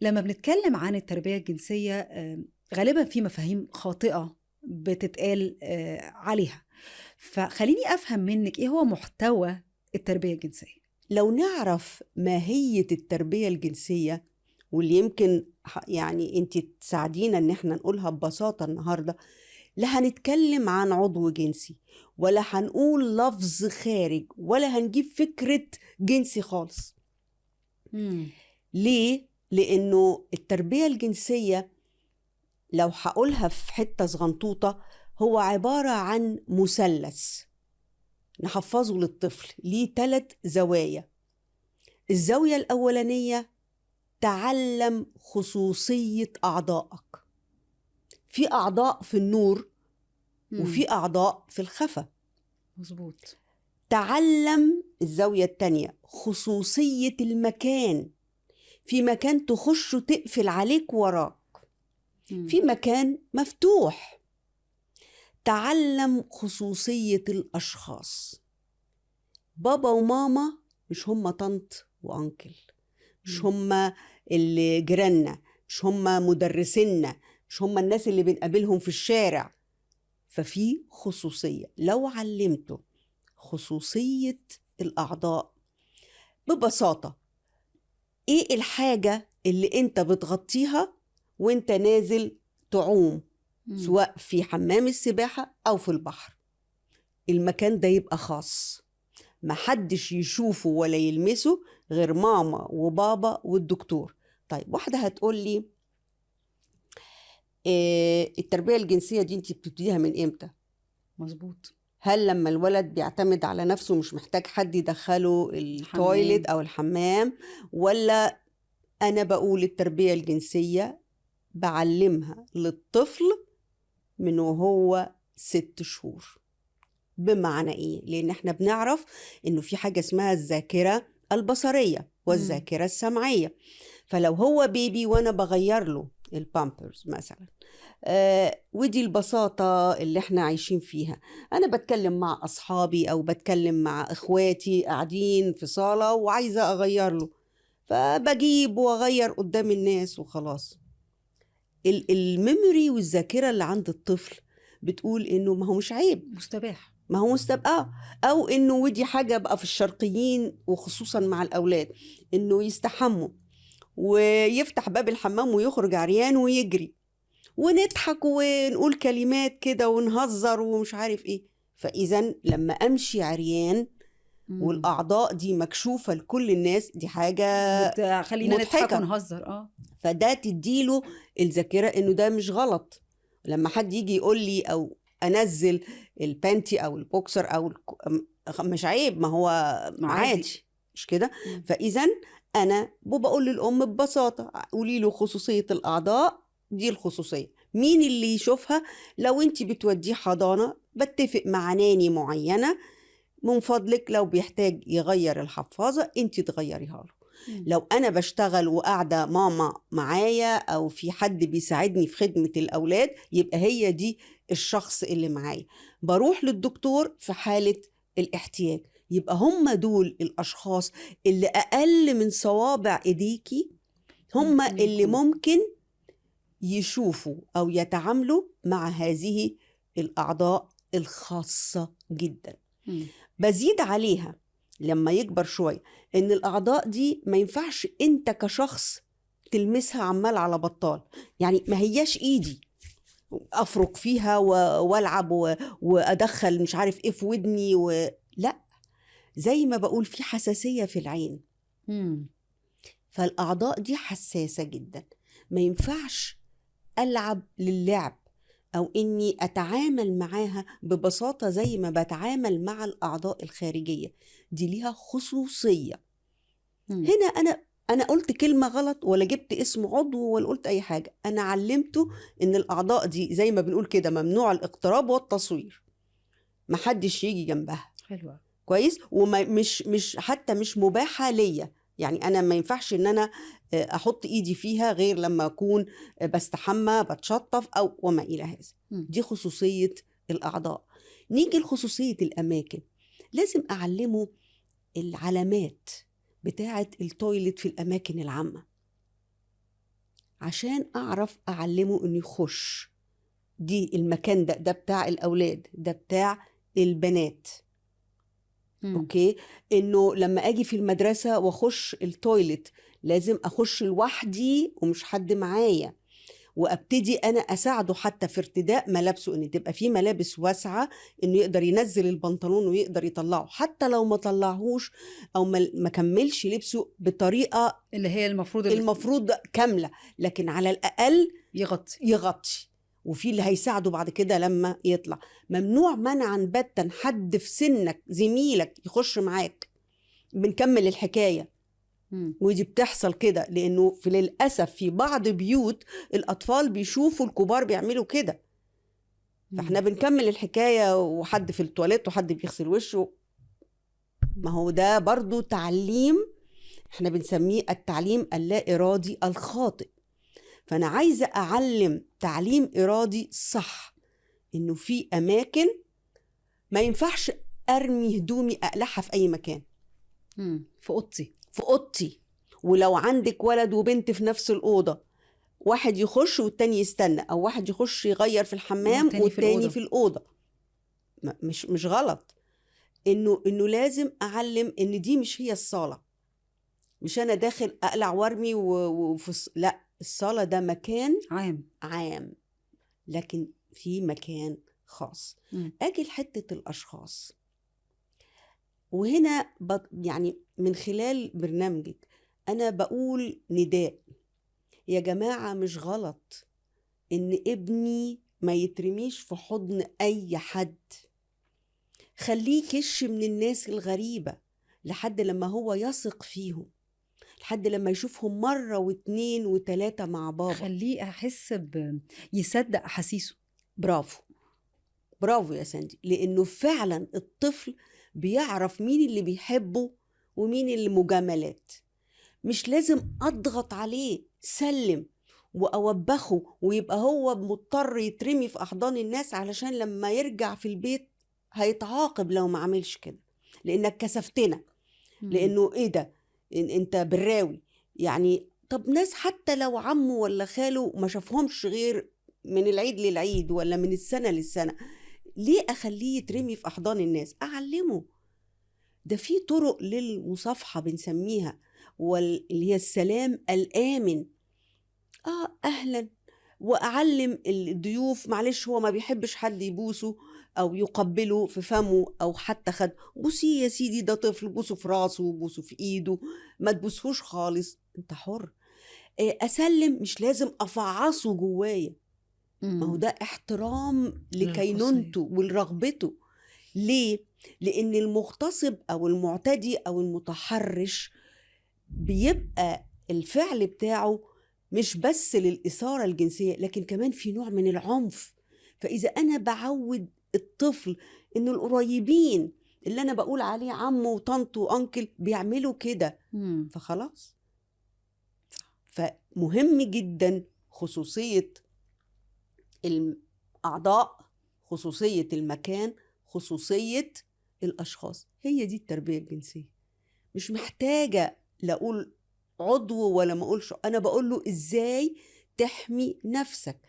لما بنتكلم عن التربية الجنسية غالبا في مفاهيم خاطئة بتتقال عليها، فخليني أفهم منك إيه هو محتوى التربية الجنسية. لو نعرف ماهية التربية الجنسية واللي يمكن يعني انت تساعدينا ان احنا نقولها ببساطة النهاردة، لا هنتكلم عن عضو جنسي ولا هنقول لفظ خارج ولا هنجيب فكرة جنسي خالص. ليه؟ لأنه التربية الجنسية لو هقولها في حتة صغنطوطة هو عبارة عن مثلث نحفظه للطفل ليه 3 زوايا. الزاوية الأولانية تعلم خصوصية أعضائك. في أعضاء في النور وفي أعضاء في الخفا. مظبوط. تعلم الزاوية التانية خصوصية المكان. في مكان تخش وتقفل عليك وراك، في مكان مفتوح. تعلم خصوصية الأشخاص. بابا وماما مش هم طنط وأنكل، مش هم اللي جيراننا، مش هم مدرسينا، مش هم الناس اللي بنقابلهم في الشارع. ففي خصوصية. لو علمته خصوصية الأعضاء ببساطة، إيه الحاجة اللي أنت بتغطيها وأنت نازل تعوم سواء في حمام السباحة أو في البحر؟ المكان ده يبقى خاص، محدش يشوفه ولا يلمسه غير ماما وبابا والدكتور. طيب واحدة هتقول لي التربية الجنسية دي انت بتبتديها من امتى؟ مظبوط. هل لما الولد بيعتمد على نفسه مش محتاج حد يدخله التويلت أو الحمام؟ ولا أنا بقول التربية الجنسية بعلمها للطفل من وهو 6 شهور؟ بمعنى إيه؟ لأن احنا بنعرف إنه في حاجة اسمها الذاكرة البصرية والذاكرة السمعية. فلو هو بيبي وأنا بغير له البامبرز مثلا، ودي البساطة اللي احنا عايشين فيها، أنا بتكلم مع أصحابي أو بتكلم مع إخواتي قاعدين في صالة وعايزة أغير له، فبجيب وأغير قدام الناس وخلاص. الميموري والذاكرة اللي عند الطفل بتقول إنه ما هو مش عيب، مستباح، ما هو مستبقى، أو إنه ودي حاجة بقى في الشرقيين وخصوصا مع الأولاد إنه يستحموا ويفتح باب الحمام ويخرج عريان ويجري ونضحك ونقول كلمات كده ونهزر ومش عارف ايه. فإذا لما أمشي عريان والأعضاء دي مكشوفة لكل الناس، دي حاجة خلينا نضحك مضحكة. ونهزر. فده تديله الذاكرة إنه ده مش غلط. لما حد يجي يقول لي أو أنزل البانتي أو البوكسر أو مش عيب، ما هو عادي، مش كده؟ فإذا أنا بقول للأم ببساطة قولي له خصوصية الأعضاء، دي الخصوصية. مين اللي يشوفها؟ لو انت بتوديه حضانة بتفق مع ناني معينة، من فضلك لو بيحتاج يغير الحفاظة انت تغيريها له. لو أنا بشتغل وقاعدة ماما معايا أو في حد بيساعدني في خدمة الأولاد، يبقى هي دي الشخص اللي معايا. بروح للدكتور في حالة الاحتياج. يبقى هم دول الأشخاص اللي أقل من صوابع إيديكي، هم اللي ممكن يشوفوا أو يتعاملوا مع هذه الأعضاء الخاصة جدا. بزيد عليها لما يكبر شوي إن الأعضاء دي ما ينفعش أنت كشخص تلمسها عمال على بطال. يعني ما هياش إيدي أفرك فيها والعب وأدخل مش عارف إيه في ودني لا، زي ما بقول في حساسية في العين. فالأعضاء دي حساسة جدا، ما ينفعش ألعب للعب أو إني أتعامل معاها ببساطة زي ما بتعامل مع الأعضاء الخارجية. دي ليها خصوصية. هنا أنا قلت كلمة غلط ولا جبت اسم عضو ولا قلت أي حاجة. أنا علمته إن الأعضاء دي زي ما بنقول كده ممنوع الاقتراب والتصوير، محدش يجي جنبها. حلوة. كويس. ومش حتى مش مباحة ليا. يعني أنا ما ينفعش إن أنا أحط إيدي فيها غير لما أكون بستحمى بتشطف أو وما إلى هذا. دي خصوصية الأعضاء. نيجي لخصوصية الأماكن. لازم أعلمه العلامات بتاعة التويلت في الأماكن العامة. عشان أعرف أعلمه إنه يخش دي المكان ده بتاع الأولاد، ده بتاع البنات. أوكي، إنه لما أجي في المدرسة وأخش التويلت لازم أخش لوحدي ومش حد معايا، وابتدي انا اساعده حتى في ارتداء ملابسه، ان تبقى فيه ملابس واسعه انه يقدر ينزل البنطلون ويقدر يطلعه، حتى لو ما طلعهوش او ما كملش لبسه بطريقه اللي هي المفروض كامله، لكن على الاقل يغطي. وفي اللي هيساعده بعد كده لما يطلع. ممنوع منعا باتا حد في سنك زميلك يخش معاك. بنكمل الحكايه، ودي بتحصل كده لأنه في للأسف في بعض بيوت الأطفال بيشوفوا الكبار بيعملوا كده، فاحنا بنكمل الحكاية وحد في التواليت وحد بيغسل وشه. ما هو ده برضو تعليم، احنا بنسميه التعليم اللا إرادي الخاطئ. فأنا عايزة أعلم تعليم إرادي صح، إنه في أماكن ما ينفعش أرمي هدومي أقلعها في أي مكان. في أوضتي، ولو عندك ولد وبنت في نفس الأوضة، واحد يخش والتاني يستنى، أو واحد يخش يغير في الحمام والتاني في الأوضة. مش غلط، إنه لازم أعلم إن دي مش هي الصالة، مش أنا داخل أقلع وارمي لا، الصالة ده مكان عام لكن في مكان خاص. أجي لحتة الأشخاص، وهنا يعني من خلال برنامجك أنا بقول نداء يا جماعة، مش غلط إن ابني ما يترميش في حضن أي حد، خليه كش من الناس الغريبة لحد لما هو يثق فيهم، لحد لما يشوفهم مرة واثنين وثلاثة مع بابا، خليه أحس يصدق أحاسيسه. برافو يا ساندي، لأنه فعلا الطفل بيعرف مين اللي بيحبه ومين اللي مجاملات. مش لازم أضغط عليه، سلم وأوبخه ويبقى هو مضطر يترمي في أحضان الناس علشان لما يرجع في البيت هيتعاقب لو ما عملش كده، لأنك كسفتنا. لأنه إيه ده، أنت براوي يعني. طب ناس حتى لو عمه ولا خاله ما شافهمش غير من العيد للعيد ولا من السنة للسنة، ليه أخليه يترمي في أحضان الناس؟ أعلمه ده في طرق للمصافحة بنسميها، واللي هي السلام الآمن. أهلا، وأعلم الضيوف معلش هو ما بيحبش حد يبوسه أو يقبله في فمه أو حتى خد، بوسيه يا سيدي، ده طفل، بوسه في راسه وبوسه في إيده، ما تبوسهوش خالص، أنت حر. أسلم، مش لازم أفعصه جوايا، ما هو ده احترام لكينونته ولرغبته. ليه؟ لأن المغتصب أو المعتدي أو المتحرش بيبقى الفعل بتاعه مش بس للإثارة الجنسية، لكن كمان في نوع من العنف. فإذا أنا بعود الطفل إنه القريبين اللي أنا بقول عليه عمه وطنطه وأنكل بيعملوا كده، فخلاص. فمهم جدا خصوصية الأعضاء، خصوصية المكان، خصوصية الأشخاص. هي دي التربية الجنسية. مش محتاجة لأقول عضو ولا ما أقولش، أنا بقول له إزاي تحمي نفسك.